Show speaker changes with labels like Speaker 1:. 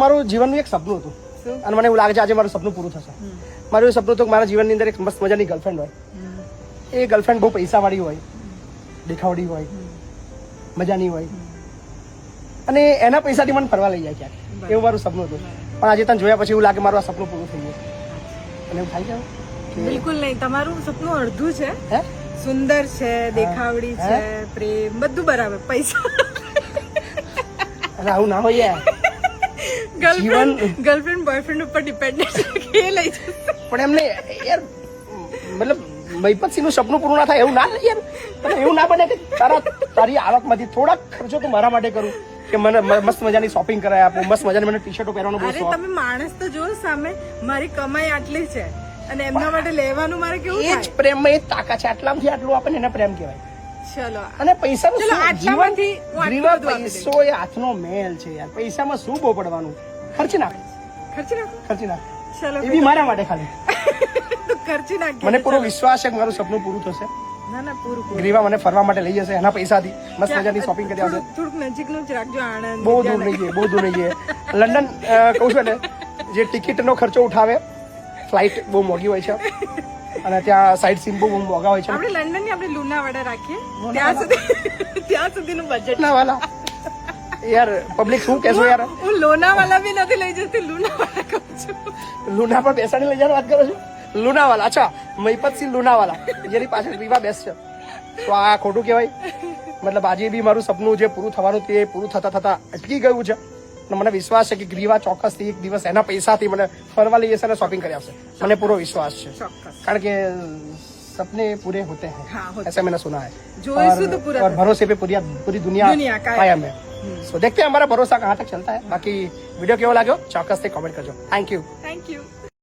Speaker 1: મારું જીવનનું એક સપનું હતું અને મને એવું લાગે છે આજે મારું સપનું પૂરું થશે. મારું સપનું હતું કે મારા જીવનની અંદર એક મસ્ત મજાની ગર્લફ્રેન્ડ હોય. એ ગર્લફ્રેન્ડ બહુ પૈસાવાળી હોય, દેખાવડી હોય, મજાની હોય અને એના પૈસાથી મને ફરવા લઈ જાય ક્યાંક. એવું મારું સપનું હતું. પણ આજે તને જોયા પછી એવું લાગે મારું આ સપનું પૂરું થઈ ગયું. અને એવું થાય છે
Speaker 2: બિલકુલ નહીં. તમારું સપનું અડધું છે.
Speaker 1: હે
Speaker 2: સુંદર છે, દેખાવડી છે, પ્રેમ બધું બરાબર, પૈસા
Speaker 1: અને આવું ના હોય યાર.
Speaker 2: ગર્લફ્રેન્ડ બોયફ્રેન્ડ ઉપર ડિપેન્ડન્ટ કે લઈ જશે.
Speaker 1: પણ એમને યાર મતલબ મહિપતસિંહ નું સપનું પૂરું ના થાય એવું ના યાર. પણ એવું ના બને કે તારી આવકમાંથી થોડાક ખર્ચો તું મારા માટે કરું કે મને મસ્ત મજાની શોપિંગ કરાય આપું, મસ્ત મજાની મને ટી શર્ટો પહેરવાનો બહુ શોખ.
Speaker 2: તમે માણસ તો જો સામે મારી કમાઈ આટલી છે અને એમના માટે લેવાનું મારે કેવું થાય?
Speaker 1: એ જ પ્રેમમાં એ તાકાત છે. આટલામાંથી આટલું આપણને એને પ્રેમ કહેવાય.
Speaker 2: ચલો
Speaker 1: અને પૈસાનું
Speaker 2: ચલો,
Speaker 1: શું?
Speaker 2: આટલામાંથી હું આટલું
Speaker 1: ગ્રીવા
Speaker 2: બધું આપી
Speaker 1: પૈસો એ હાથનો મેલ છે યાર. પૈસામાં શું બહુ પડવાનું? ખર્ચી નાખ,
Speaker 2: ખર્ચી નાખો.
Speaker 1: ખર્ચી નાખ.
Speaker 2: ચલો
Speaker 1: એ બી મારા માટે ખાલી.
Speaker 2: તો ખર્ચી નાખ.
Speaker 1: મને પૂરો વિશ્વાસ છે કે મારું સપનું પૂરું થશે.
Speaker 2: ના ના, પૂરું પૂરું.
Speaker 1: ગ્રીવા મને ફરવા માટે લઈ જશે એના પૈસાથી. મસ્ત મજાની શોપિંગ કરી આવશે.
Speaker 2: થોડુંક નજીકનું જ રાખજો. આણંદ
Speaker 1: બહુ દૂર નહીં જઈએ, બહુ દૂર નહીં જઈએ. લંડન કહું છું ને, જે ટિકિટનો ખર્ચો ઉઠાવે, ફ્લાઇટ બહુ મોંઘી હોય છે અને ત્યાં સાઇટ સીન બહુ મોંઘા હોય છે.
Speaker 2: આપણે લંડન ની આપણે લુણાવાડા રાખીએ. ત્યાં સુધીનું બજેટ.
Speaker 1: ના વાલા યાર, પબ્લિક શું કહેશો યાર?
Speaker 2: હું લોનાવાલા બી નથી લઈ જતી, લુણાવાડા કહું છું.
Speaker 1: લુના પર બેસાડી લઈ જવાની વાત કરો છો? લુનાવાલા, અચ્છા, મહિપતસિંહ લુનાવાલા, જેની પાછળ રીવા બેસ છે. તો આ ખોટું કહેવાય? મતલબ આજે બી મારું સપનું જે પૂરું થવાનું તે પૂરું થતા થતા અટકી ગયું છે. અને મને વિશ્વાસ છે કે ગ્રીવા ચોક્કસથી એક દિવસ એના પૈસાથી મને ફરવા લઈ જશે અને શોપિંગ કરી આવશે. મને પૂરો વિશ્વાસ છે. કારણ કે सपने पूरे होते हैं.
Speaker 2: हाँ, होते
Speaker 1: ऐसा मैंने सुना है. और भरोसे पे पूरी दुनिया कायम है. सो देखते हैं हमारा भरोसा कहाँ तक चलता है. बाकी वीडियो केवो लाग्यो ચોક્કસથી કોમેન્ટ કરજો. Thank you.